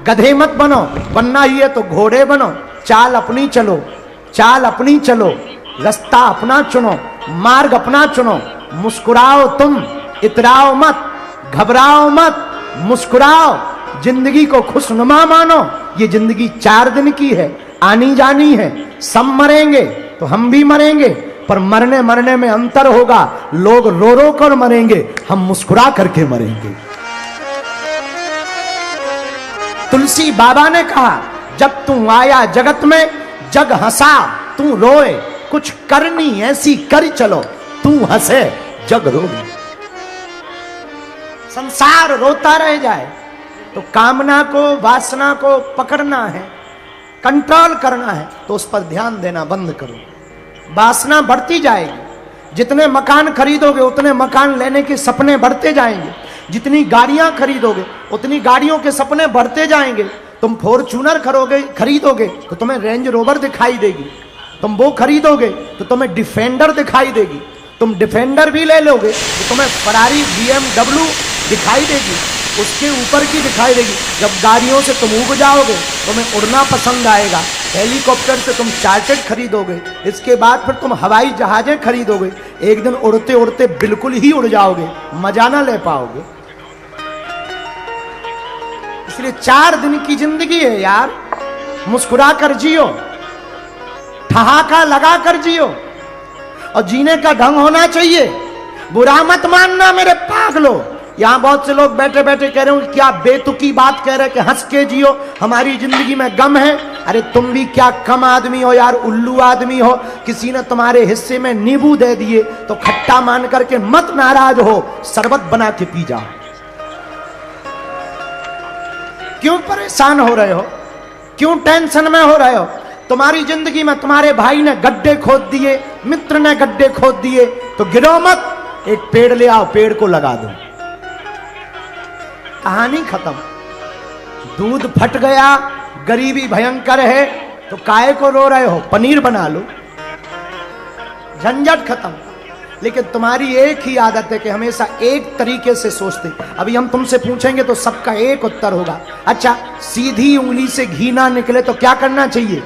गधे मत बनो, बनना ही है तो घोड़े बनो। चाल अपनी चलो, चाल अपनी चलो, रास्ता अपना चुनो, मार्ग अपना चुनो। मुस्कुराओ तुम, इतराओ मत, घबराओ मत, मुस्कुराओ। जिंदगी को खुशनुमा मानो। ये जिंदगी 4 दिन की है, आनी जानी है। सब मरेंगे तो हम भी मरेंगे, पर मरने मरने में अंतर होगा। लोग रो रो कर मरेंगे, हम मुस्कुरा करके मरेंगे। तुलसी बाबा ने कहा, जब तू आया जगत में जग हंसा तू रोए, कुछ करनी ऐसी कर चलो, तू हंसे जग रोए। संसार रोता रह जाए तो कामना को, वासना को पकड़ना है, कंट्रोल करना है, तो उस पर ध्यान देना बंद करो। वासना बढ़ती जाएगी। जितने मकान खरीदोगे उतने मकान लेने के सपने बढ़ते जाएंगे। जितनी गाड़ियां खरीदोगे उतनी गाड़ियों के सपने बढ़ते जाएंगे। तुम फॉर्च्यूनर खरीदोगे तो तुम्हें रेंज रोवर दिखाई देगी। तुम वो खरीदोगे तो तुम्हें डिफेंडर दिखाई देगी। तुम डिफेंडर भी ले लोगे तो तुम्हें फरारी BMW दिखाई देगी, उसके ऊपर की दिखाई देगी। जब गाड़ियों से तुम उग जाओगे तुम्हें उड़ना पसंद आएगा। हेलीकॉप्टर से तुम चार्टर्ड खरीदोगे, इसके बाद फिर तुम हवाई जहाजें खरीदोगे। एक दिन उड़ते उड़ते बिल्कुल ही उड़ जाओगे, मजा ना ले पाओगे। इसलिए 4 दिन की जिंदगी है यार, मुस्कुरा कर जियो, ठहाका लगा कर जियो। और जीने का ढंग होना चाहिए। बुरा मत मानना मेरे पागलो। यहां बहुत से लोग बैठे बैठे कह रहे हो क्या बेतुकी बात कह रहे कि हंस के जियो, हमारी जिंदगी में गम है। अरे तुम भी क्या कम आदमी हो यार, उल्लू आदमी हो। किसी ने तुम्हारे हिस्से में नींबू दे दिए तो खट्टा मान करके मत नाराज हो, शरबत बना के पी जाओ। क्यों परेशान हो रहे हो, क्यों टेंशन में हो रहे हो? तुम्हारी जिंदगी में तुम्हारे भाई ने गड्ढे खोद दिए, मित्र ने गड्ढे खोद दिए, तो गिरो मत, एक पेड़ ले आओ, पेड़ को लगा दो, कहानी खत्म। दूध फट गया, गरीबी भयंकर है, तो काहे को रो रहे हो? पनीर बना लो, झंझट खत्म। लेकिन तुम्हारी एक ही आदत है कि हमेशा एक तरीके से सोचते। अभी हम तुमसे पूछेंगे तो सबका एक उत्तर होगा। अच्छा, सीधी उंगली से घी ना निकले तो क्या करना चाहिए?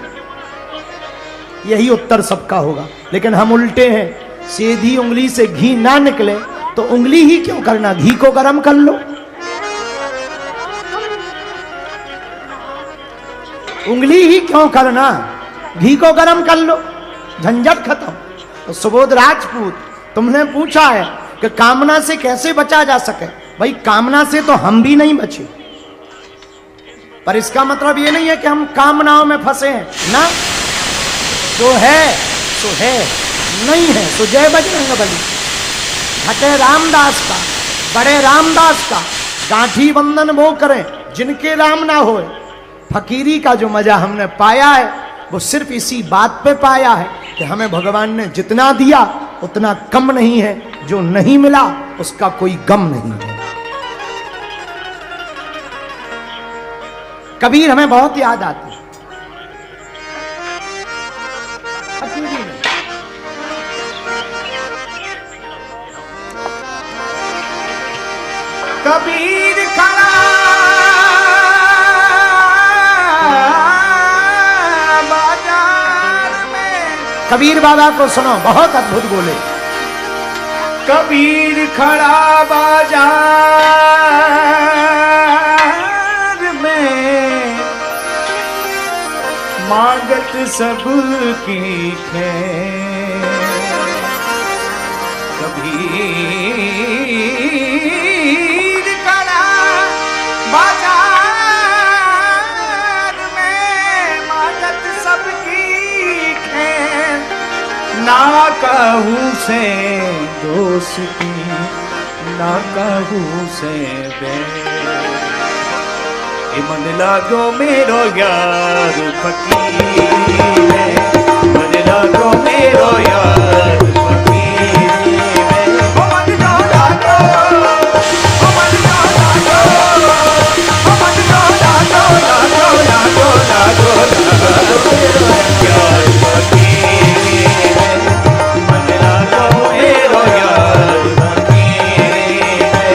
यही उत्तर सबका होगा। लेकिन हम उल्टे हैं, सीधी उंगली से घी ना निकले तो उंगली ही क्यों करना, घी को गर्म कर लो। उंगली ही क्यों करना, घी को गर्म कर लो, झंझट खत्म। तो सुबोध राजपूत, तुमने पूछा है कि कामना से कैसे बचा जा सके। भाई कामना से तो हम भी नहीं बचे, पर इसका मतलब ये नहीं है कि हम कामनाओं में फंसे हैं ना। जो है सो है, नहीं है सो जय बजरंगबली। घटे रामदास का, बड़े रामदास का, गांठी बंधन वो करें जिनके राम ना होए। फकीरी का जो मजा हमने पाया है वो सिर्फ इसी बात पे पाया है कि हमें भगवान ने जितना दिया उतना कम नहीं है, जो नहीं मिला उसका कोई गम नहीं है। कबीर हमें बहुत याद आती है। कबीर खड़ा कबीर बाबा को सुनो, बहुत अद्भुत बोले। कबीर खड़ा बाजार में, मांगत सबकी खैर। कबीर खड़ा बाजार में, मांगत सबकी खैर। ना कहूँ से दोस्ती, ना कहूँ से बैर। मन लागो मेरो यार फकीर है, मन लागो मेरो यार फकीर है। ओ मन लागो, ओ मन लागो, ओ मन लागो, लागो लागो लागो लागो यार फकीर है, मन लागो मेरो यार फकीर है।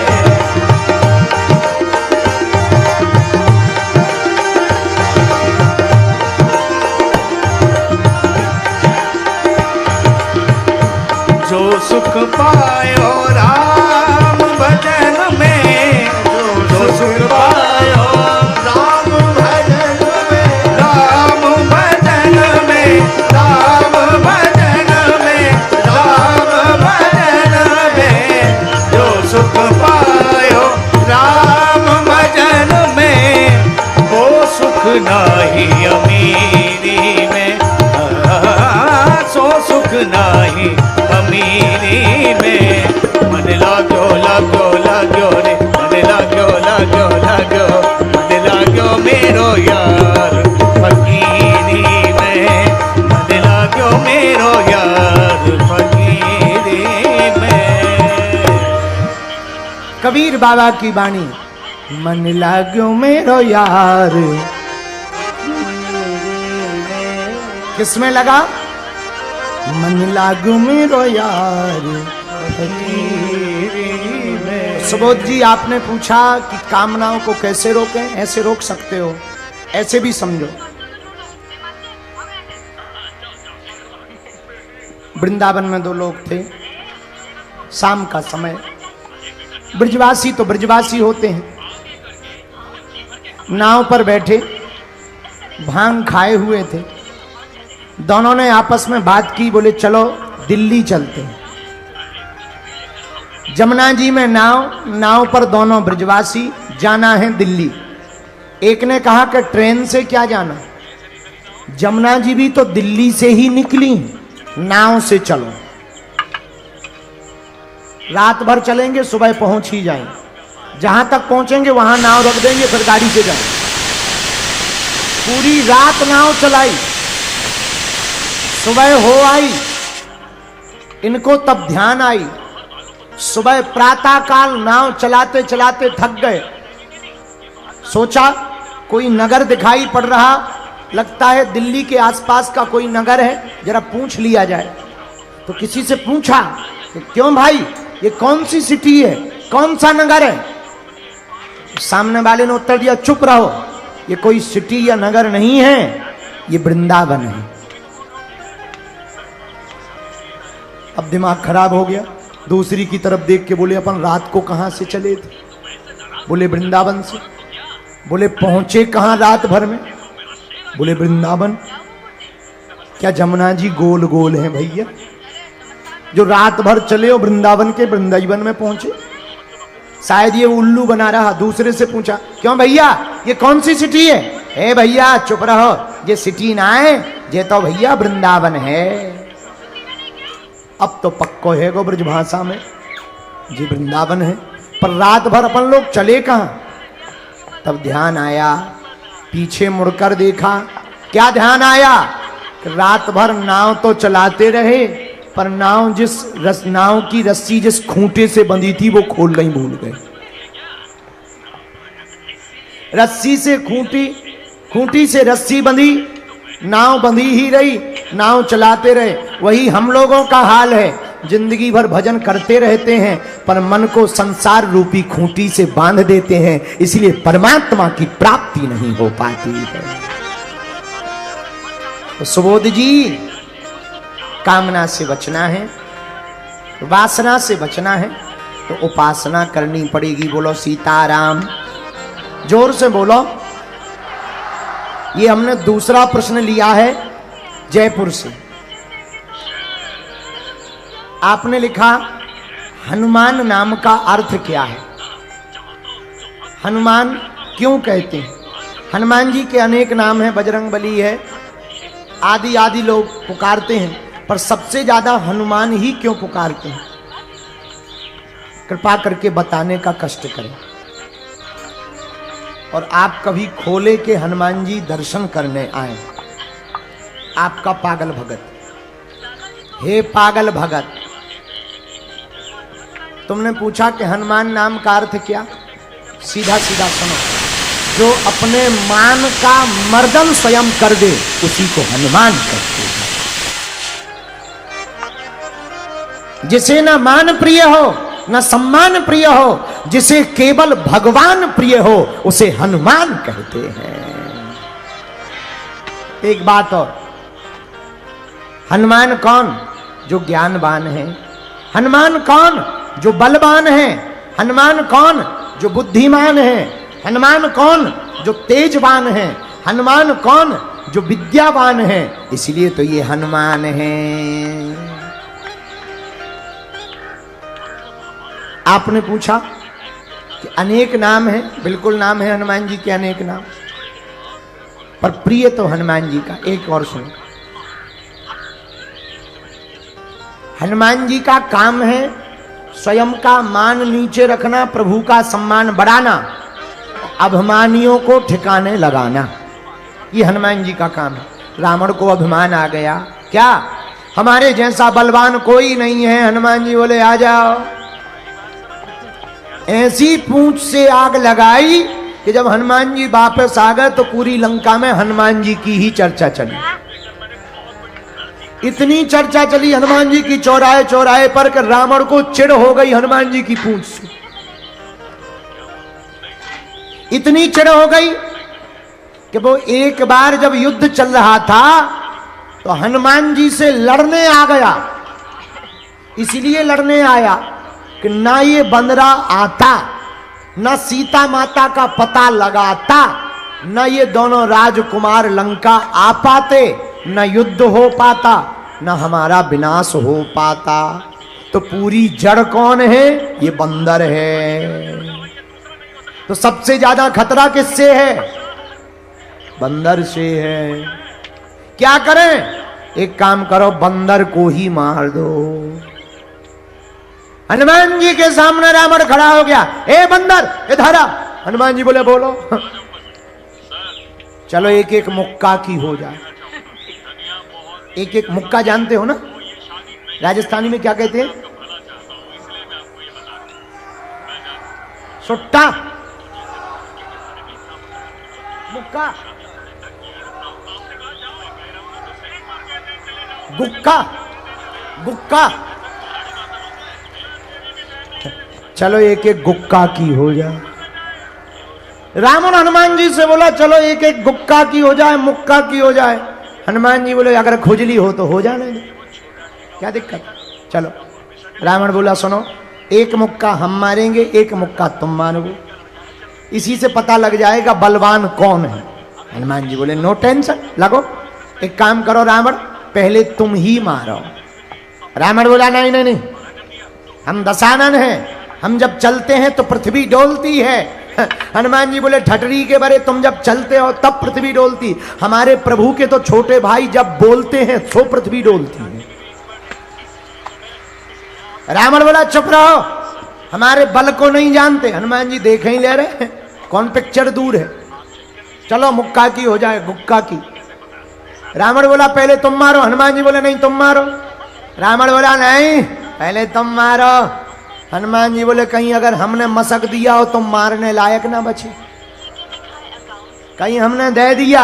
सुख पायो राम भजन में, जो सुख पायो राम भजन में, राम भजन में, राम भजन में, राम भजन में, जो सुख पायो राम भजन में, वो सुख नाही अमीरी में, सो सुख नाही अमीरी में। मन लागो लागो लागो रे, मन लागो लागो लागो, मन लागो मेरो यार फकीरी में, मन लागो मेरो यार फकीरी में। कबीर बाबा की वाणी, मन लाग्यो मेरो यार। किसमें लगा? मन लागो मेरो यार फकीरी में। सुबोध जी, आपने पूछा कि कामनाओं को कैसे रोकें? ऐसे रोक सकते हो, ऐसे भी समझो। वृंदावन में दो लोग थे, शाम का समय। ब्रजवासी तो ब्रजवासी होते हैं, नाव पर बैठे भांग खाए हुए थे। दोनों ने आपस में बात की, बोले चलो दिल्ली चलते हैं। जमुना जी में नाव पर दोनों ब्रजवासी, जाना है दिल्ली। एक ने कहा कि ट्रेन से क्या जाना, जमुना जी भी तो दिल्ली से ही निकली, नाव से चलो। रात भर चलेंगे, सुबह पहुंच ही जाएंगे। जहां तक पहुंचेंगे वहां नाव रख देंगे, फिर गाड़ी से जाएंगे। पूरी रात नाव चलाई, सुबह हो आई। इनको तब ध्यान आई, सुबह प्रातः काल नाव चलाते चलाते थक गए। सोचा कोई नगर दिखाई पड़ रहा, लगता है दिल्ली के आसपास का कोई नगर है, जरा पूछ लिया जाए। तो किसी से पूछा कि क्यों भाई, ये कौन सी सिटी है, कौन सा नगर है? सामने वाले ने उत्तर दिया, चुप रहो, ये कोई सिटी या नगर नहीं है, ये वृंदावन है। अब दिमाग खराब हो गया। दूसरी की तरफ देख के बोले, अपन रात को कहां से चले थे? बोले वृंदावन से। बोले पहुंचे कहां रात भर में? बोले वृंदावन। क्या जमुना जी गोल गोल हैं भैया? जो रात भर चले और वृंदावन के वृंदावन में पहुंचे। शायद ये उल्लू बना रहा। दूसरे से पूछा, क्यों भैया ये कौन सी सिटी है? ए भैया चुप रहो, ये सिटी ना है, ये तो भैया वृंदावन है। अब तो पक्को है गो ब्रज भाषा में, जी वृंदावन है। पर रात भर अपन लोग चले कहां? तब ध्यान आया, पीछे मुड़कर देखा। क्या ध्यान आया? रात भर नाव तो चलाते रहे, पर नाव की रस्सी जिस खूंटे से बंधी थी वो खोलना ही भूल गए। रस्सी से खूंटी से रस्सी बंधी, नाव बंधी ही रही, नाव चलाते रहे। वही हम लोगों का हाल है, जिंदगी भर भजन करते रहते हैं, पर मन को संसार रूपी खूंटी से बांध देते हैं, इसलिए परमात्मा की प्राप्ति नहीं हो पाती है। तो सुबोध जी, कामना से बचना है, वासना से बचना है, तो उपासना करनी पड़ेगी। बोलो सीताराम, जोर से बोलो। ये हमने दूसरा प्रश्न लिया है जयपुर से। आपने लिखा, हनुमान नाम का अर्थ क्या है? हनुमान क्यों कहते हैं? हनुमान जी के अनेक नाम हैं, बजरंगबली है, आदि आदि लोग पुकारते हैं, पर सबसे ज्यादा हनुमान ही क्यों पुकारते हैं? कृपा करके बताने का कष्ट करें। और आप कभी खोले के हनुमान जी दर्शन करने आए। आपका पागल भगत, हे पागल भगत, तुमने पूछा कि हनुमान नाम का अर्थ क्या? सीधा सीधा सुनो, जो अपने मान का मर्दन स्वयं कर दे उसी को हनुमान कहते हैं। जिसे न मान प्रिय हो न सम्मान प्रिय हो, जिसे केवल भगवान प्रिय हो, उसे हनुमान कहते हैं। एक बात और, हनुमान कौन? जो ज्ञानवान है, हनुमान कौन? जो बलवान है। हनुमान कौन? जो बुद्धिमान है। हनुमान कौन? जो तेजवान है। हनुमान कौन? जो विद्यावान है। इसलिए तो ये हनुमान है। आपने पूछा कि अनेक नाम है, बिल्कुल नाम है हनुमान जी के अनेक नाम, पर प्रिय तो हनुमान जी का। एक और सुनो, हनुमान जी का काम है स्वयं का मान नीचे रखना, प्रभु का सम्मान बढ़ाना, अभिमानियों को ठिकाने लगाना। ये हनुमान जी का काम है। रावण को अभिमान आ गया, क्या हमारे जैसा बलवान कोई नहीं है? हनुमान जी बोले आ जाओ। ऐसी पूंछ से आग लगाई कि जब हनुमान जी वापस आ गए तो पूरी लंका में हनुमान जी की ही चर्चा चली। इतनी चर्चा चली हनुमान जी की चौराहे चौराहे पर कि रावण को चिढ़ हो गई हनुमान जी की पूंछ से। इतनी चिढ़ हो गई कि वो एक बार जब युद्ध चल रहा था तो हनुमान जी से लड़ने आ गया। इसलिए लड़ने आया कि ना ये बंदरा आता, ना सीता माता का पता लगाता, ना ये दोनों राजकुमार लंका आ पाते, न युद्ध हो पाता, न हमारा विनाश हो पाता। तो पूरी जड़ कौन है? ये बंदर है। तो सबसे ज्यादा खतरा किससे है? बंदर से है। क्या करें? एक काम करो, बंदर को ही मार दो। हनुमान जी के सामने रावण खड़ा हो गया। ए बंदर इधर आ। हनुमान जी बोले बोलो। चलो एक एक मुक्का की हो जाए। एक एक मुक्का जानते हो ना? राजस्थानी में क्या कहते हैं? सुट्टा, मुक्का, गुक्का, गुक्का। चलो एक एक गुक्का की हो जाए। रावण हनुमान जी से बोला चलो एक एक गुक्का की हो जाए, मुक्का की हो जाए। हनुमान जी बोले अगर खुजली हो तो हो जाने दे, क्या दिक्कत? चलो। रावण बोला सुनो, एक मुक्का हम मारेंगे, एक मुक्का तुम मारोगे, इसी से पता लग जाएगा बलवान कौन है। हनुमान जी बोले नो टेंशन, लगो। एक काम करो रावण, पहले तुम ही मारो। रावण बोला नहीं नहीं नहीं, हम दशानन हैं, हम जब चलते हैं तो पृथ्वी डोलती है। हनुमान जी बोले ठटरी के बरे, तुम जब चलते हो तब पृथ्वी डोलती, हमारे प्रभु के तो छोटे भाई जब बोलते हैं तो पृथ्वी डोलती है। रावण बोला चुप रहो, हमारे बल को नहीं जानते। हनुमान जी देख ही ले रहे हैं, कौन पिक्चर दूर है। चलो मुक्का की हो जाए, गुक्का की। रावण बोला पहले तुम मारो। हनुमान जी बोले नहीं तुम मारो। रावण बोला नहीं पहले तुम मारो। हनुमान जी बोले कहीं अगर हमने मसक दिया हो तो मारने लायक ना बचे, कहीं हमने दे दिया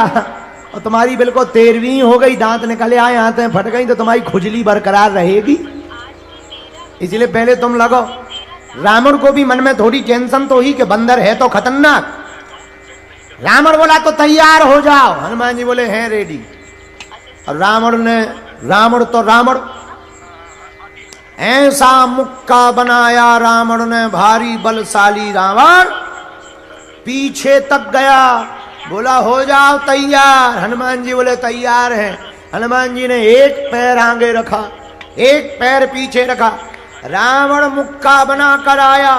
और तुम्हारी बिल्कुल 13वीं हो गई, दांत निकले आए, आंतें फट गई, तो तुम्हारी खुजली बरकरार रहेगी। इसलिए पहले तुम लगो। रावण को भी मन में थोड़ी टेंशन तो ही कि बंदर है तो खतरनाक। रावण बोला तो तैयार हो जाओ। हनुमान जी बोले हैं रेडी। और रावण ऐसा मुक्का बनाया रावण ने, भारी बलशाली रावण पीछे तक गया। बोला हो जाओ तैयार। हनुमान जी बोले तैयार हैं। हनुमान जी ने एक पैर आगे रखा, एक पैर पीछे रखा। रावण मुक्का बना कर आया,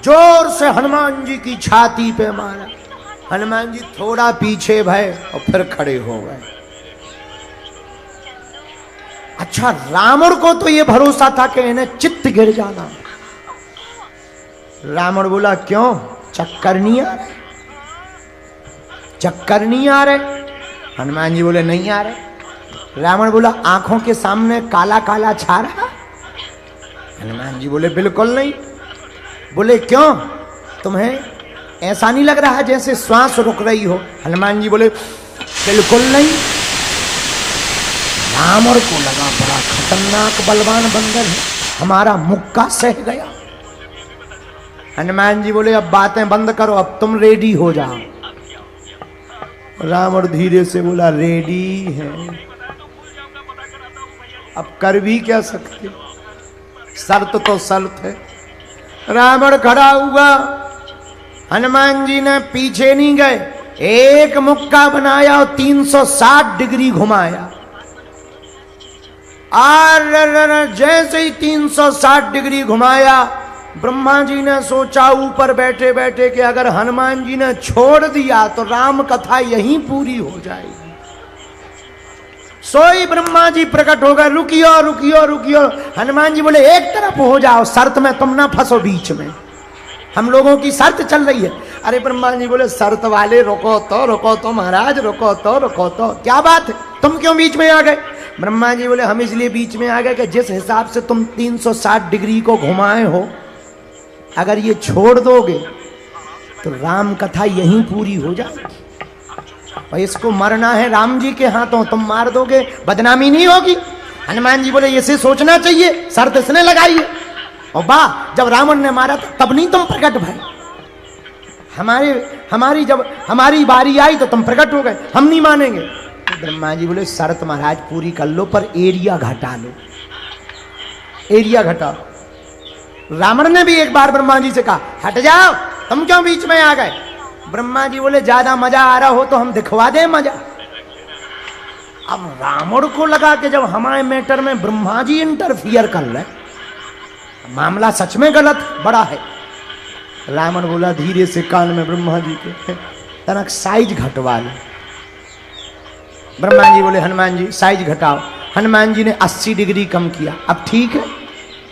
जोर से हनुमान जी की छाती पे मारा। हनुमान जी थोड़ा पीछे भय और फिर खड़े हो गए। अच्छा, रावण को तो ये भरोसा था कि इन्हें चित्त गिर जाना। रावण बोला क्यों, चक्कर नहीं आ रहे? चक्कर नहीं आ रहे? हनुमान जी बोले नहीं आ रहे। रावण बोला आंखों के सामने काला काला छा रहा? हनुमान जी बोले बिल्कुल नहीं। बोले क्यों, तुम्हें ऐसा नहीं लग रहा जैसे श्वास रुक रही हो? हनुमान जी बोले बिल्कुल नहीं। रावण को लगा बड़ा खतरनाक बलवान बंदर है, हमारा मुक्का सह गया। हनुमान जी बोले अब बातें बंद करो, अब तुम रेडी हो जाओ। रावण धीरे से बोला रेडी है। अब कर भी क्या सकते, शर्त तो शर्त है। रावण खड़ा हुआ, हनुमान जी ने पीछे नहीं गए, एक मुक्का बनाया और 360 डिग्री घुमाया। और जैसे ही 360 डिग्री घुमाया, ब्रह्मा जी ने सोचा ऊपर बैठे बैठे कि अगर हनुमान जी ने छोड़ दिया तो राम कथा यहीं पूरी हो जाएगी। सोई ब्रह्मा जी प्रकट हो गए, रुकियो रुकियो रुकियो। हनुमान जी बोले एक तरफ हो जाओ, शर्त में तुम ना फंसो बीच में, हम लोगों की शर्त चल रही है। अरे ब्रह्मा जी बोले शर्त वाले रुको तो महाराज, रुको तो क्या बात है, तुम क्यों बीच में आ गए? ब्रह्मा जी बोले हम इसलिए बीच में आ गए कि जिस हिसाब से तुम 360 डिग्री को घुमाए हो, अगर ये छोड़ दोगे तो राम कथा यहीं पूरी हो जाएगी, और इसको मरना है राम जी के हाथों, तुम मार दोगे बदनामी नहीं होगी। हनुमान जी बोले इसे सोचना चाहिए, शर्त इसने लगाई है। और वाह, जब रावण ने मारा तब नहीं तुम प्रकट भय, जब हमारी बारी आई तो तुम प्रकट हो गए, हम नहीं मानेंगे। ब्रह्मा जी बोले शर्त महाराज पूरी कर लो, पर एरिया घटा लो, एरिया घटाओ। रावण ने भी एक बार ब्रह्मा जी से कहा हट जाओ, तुम क्यों बीच में आ गए? ब्रह्मा जी बोले ज्यादा मजा आ रहा हो तो हम दिखवा दें मजा। अब रावण को लगा कि जब हमारे मैटर में ब्रह्मा जी इंटरफियर कर रहे, मामला सच में गलत बड़ा है। रावण बोला धीरे से कान में ब्रह्मा जी के, तनक साइज घटवा लो। ब्रह्मा जी बोले हनुमान जी साइज घटाओ। हनुमान जी ने 80 डिग्री कम किया, अब ठीक है,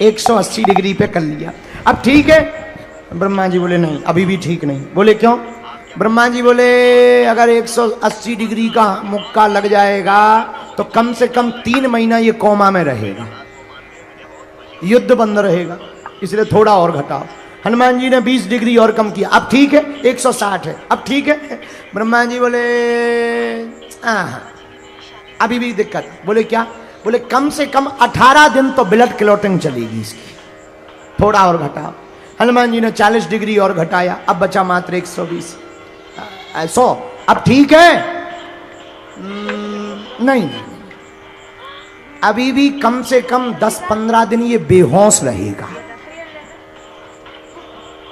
180 डिग्री पे कर लिया, अब ठीक है। ब्रह्मा जी बोले नहीं, अभी भी ठीक नहीं। बोले क्यों? ब्रह्मा जी बोले अगर 180 डिग्री का मुक्का लग जाएगा तो कम से कम 3 महीना ये कोमा में रहेगा, युद्ध बंद रहेगा, इसलिए थोड़ा और घटाओ। हनुमान जी ने 20 डिग्री और कम किया, अब ठीक है, 160 है, अब ठीक है। ब्रह्मा जी बोले अभी भी दिक्कत। बोले क्या? बोले कम से कम 18 दिन तो ब्लड क्लॉटिंग चलेगी इसकी, थोड़ा और घटाओ। हनुमान जी ने 40 डिग्री और घटाया, अब बचा मात्र 120, 100, अब ठीक है? नहीं, अभी भी कम से कम 10-15 दिन ये बेहोश रहेगा।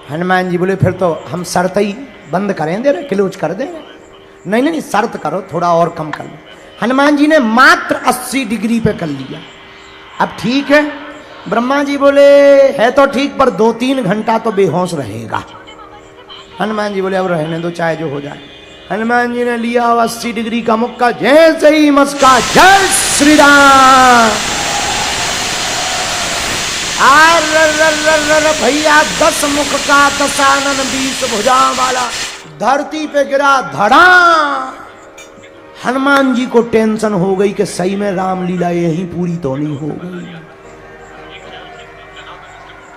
हनुमान जी बोले फिर तो हम शर्त ही बंद करें, दे रहे क्लोज कर दे रहे। नहीं, शर्त करो, थोड़ा और कम कर लो। हनुमान जी ने मात्र 80 डिग्री पे कर लिया, अब ठीक है? ब्रह्मा जी बोले है तो ठीक, पर 2-3 घंटा तो बेहोश रहेगा। हनुमान जी बोले अब रहने दो, चाहे जो हो जाए। हनुमान जी ने लिया 80 डिग्री का मुक्का, जैसे ही मस्का, जय श्री राम। भैया 10 मुख का दशानन 20 भुजा वाला धरती पे गिरा धड़ा। हनुमान जी को टेंशन हो गई कि सही में रामलीला यहीं पूरी तो नहीं हो गई।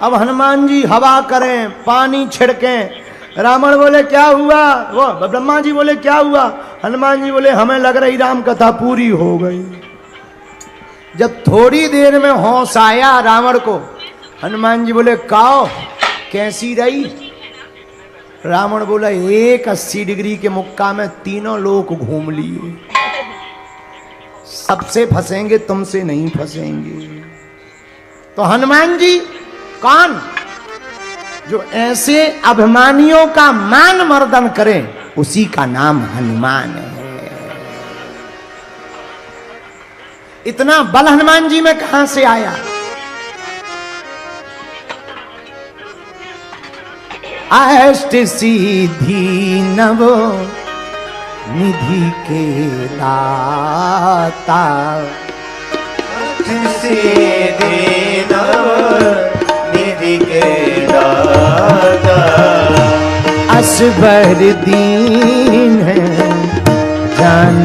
अब हनुमान जी हवा करें, पानी छिड़कें। रावण बोले क्या हुआ? वो ब्रह्मा जी बोले क्या हुआ? हनुमान जी बोले हमें लग रही राम कथा पूरी हो गई। जब थोड़ी देर में होश आया रावण को, हनुमान जी बोले काओ कैसी रही? रावण बोला 80 डिग्री के मुक्का में तीनों लोग घूम लिए, सबसे फंसेंगे, तुमसे नहीं फंसेंगे। तो हनुमान जी कौन? जो ऐसे अभिमानियों का मान मर्दन करें, उसी का नाम हनुमान है। इतना बल हनुमान जी में कहां से आया? अष्ट सिद्धि नव निधि के दाता, सिद्धि नव निधि के दाता, असबर दीन है जान